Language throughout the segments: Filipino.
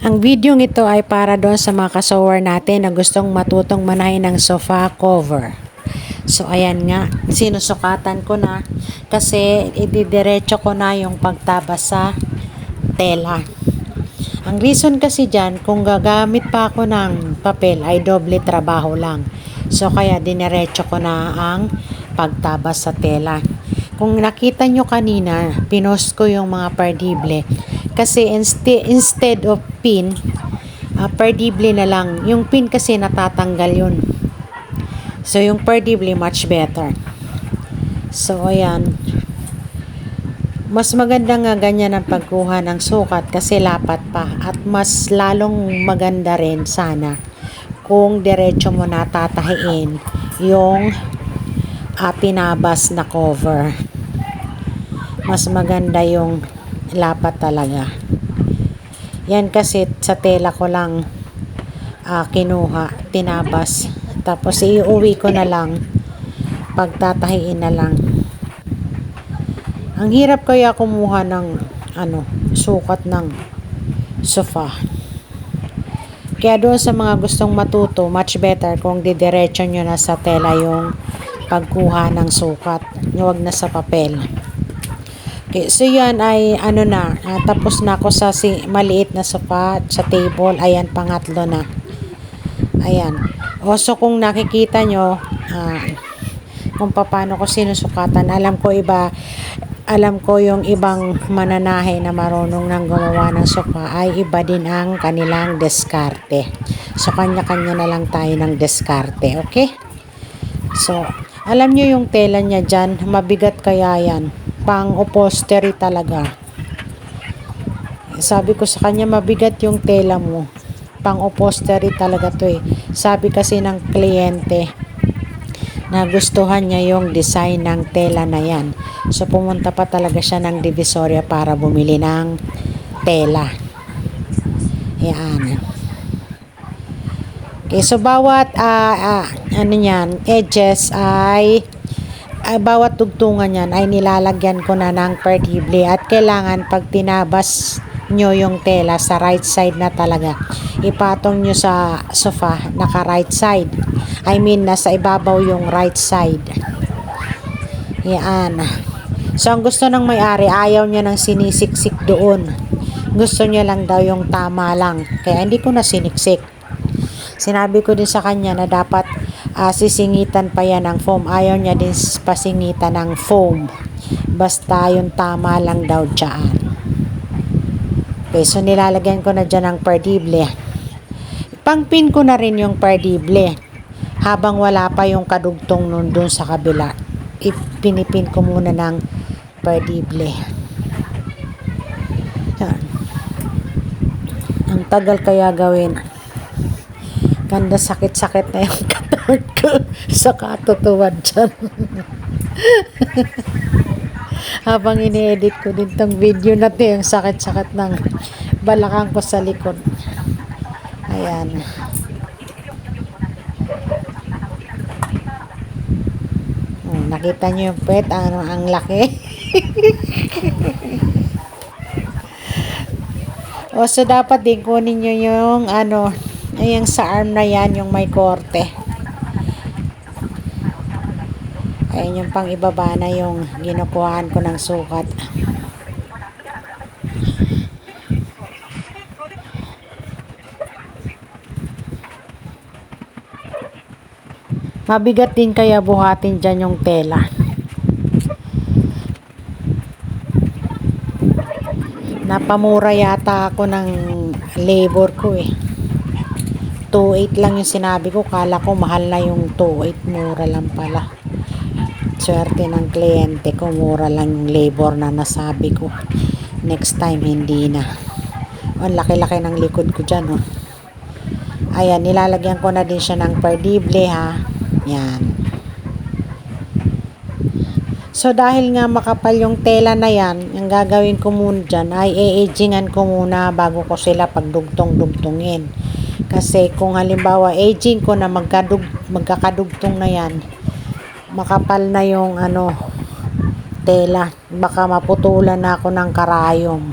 Ang video ito ay para doon sa mga kasower natin na gustong matutong manahin ng sofa cover. So ayan nga, sinusukatan ko na kasi ididiretso ko na yung pagtabas sa tela. Ang reason kasi dyan, kung gagamit pa ako ng papel ay doble trabaho lang. So kaya diniretso ko na ang pagtabas sa tela. Kung nakita nyo kanina, pinost ko yung mga perdible. Kasi instead of pin, perdible na lang. Yung pin kasi natatanggal yun. So yung perdible much better. So ayan. Mas maganda nga ganyan ang pagkuha ng sukat kasi lapat pa. At mas lalong maganda rin sana kung diretso mo na tatahiin yung tinabas na cover. Mas maganda yung lapat talaga. Yan kasi sa tela ko lang kinuha, tinabas. Tapos iuwi ko na lang, pagtatahiin na lang. Ang hirap kaya kumuha ng sukat ng sofa. Kaya doon sa mga gustong matuto, much better kung didiretso nyo na sa tela yung pagkuha ng sukat. Huwag na sa papel. Okay, so yan ay tapos na ako sa maliit na sofa sa table. Ayan, pangatlo na. Ayan. So kung nakikita nyo kung paano ko sinusukatan, alam ko yung ibang mananahe na marunong nang gumawa ng sofa ay iba din ang kanilang diskarte. So kanya-kanya na lang tayo ng diskarte, okay? So alam nyo yung tela niya dyan, mabigat kaya yan. Pang upholstery talaga. Sabi ko sa kanya, mabigat yung tela mo. Pang upholstery talaga to eh. Sabi kasi ng kliyente, nagustuhan niya yung design ng tela na yan. So pumunta pa talaga siya ng Divisoria para bumili ng tela. Yan. Okay, so bawat edges ay bawat tugtungan yan ay nilalagyan ko na ng perdible at kailangan pag tinabas nyo yung tela sa right side na talaga, ipatong nyo sa sofa naka right side, nasa ibabaw yung right side. Yan. So ang gusto ng may-ari, ayaw niya ng sinisiksik doon, gusto niya lang daw yung tama lang, kaya hindi ko na siniksik. Sinabi ko din sa kanya na dapat sisingitan pa yan ng foam. Ayaw niya din pasingitan ng foam. Basta yung tama lang daw dyan. Okay, so nilalagyan ko na dyan ng perdible. Pangpin ko na rin yung perdible. Habang wala pa yung kadugtong nun dun sa kabila, ipinipin ko muna ng perdible. Yan. Ang tagal kaya gawin. Ganda, sakit-sakit na yung katawan ko sa katutuwad dyan. Habang ini-edit ko din tong video na to, yung sakit-sakit ng balakang ko sa likod. Ayan. Nakita nyo yung pet, ang laki. So dapat din kunin nyo yung ayan sa arm na yan, yung may korte. Ayan yung pang ibaba na yung ginukuhaan ko ng sukat. Mabigat din kaya buhatin dyan yung tela. Napamura yata ako ng labor ko eh. 2.8 lang yung sinabi ko. Kala ko mahal na yung 2.8. Mura lang pala. Swerte ng kliyente ko. Mura lang yung labor na nasabi ko. Next time hindi na. Ang laki-laki ng likod ko dyan. Ayan, nilalagyan ko na din siya ng perdible ha. Yan. So dahil nga makapal yung tela na yan, ang gagawin ko muna dyan ay i-agingan ko muna bago ko sila pagdugtong-dugtongin. Kasi kung halimbawa aging ko na magkakadugtong na yan, makapal na yung tela, baka maputulan na ako ng karayom.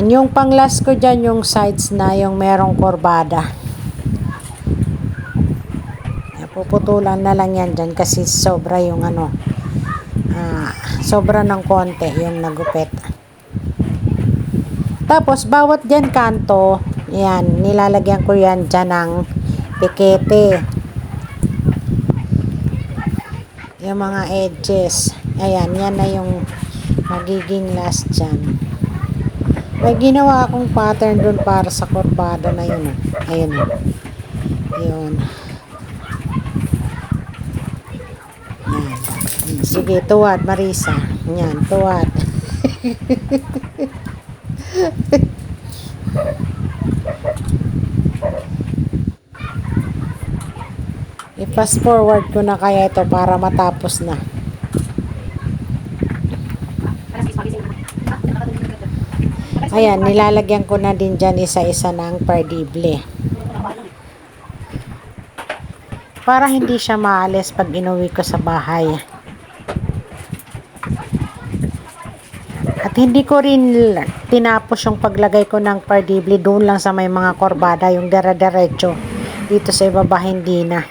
Ayan, yung pang-last ko dyan, yung sides na yung merong korbada. Puputulan na lang yan dyan kasi sobra yung sobra ng konti yung nagupit. Tapos, bawat dyan kanto, yan, nilalagyan ko yan dyan ng pikete. Yung mga edges. Ayan, yan na yung magiging last dyan. May ginawa akong pattern dun para sa korbada na yun. Ayun. Yun. Yan. Sige, tuwad, Marisa. Yan, tuwad. I-fast forward ko na kaya ito para matapos na. Ayan, nilalagyan ko na din dyan isa-isa ng pardible. Para hindi siya maalis pag inuwi ko sa bahay. At hindi ko rin tinapos yung paglagay ko ng pardible doon lang sa may mga korbada, yung dire-diretso. Dito sa ibaba hindi na.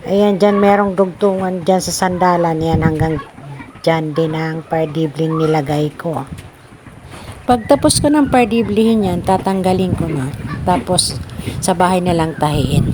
Ayan, dyan merong dugtungan dyan sa sandalan. Yan, hanggang dyan din ang pardibling nilagay ko. Pagtapos ko ng pardiblihin yan, tatanggalin ko na. Tapos, sa bahay na lang tahiin.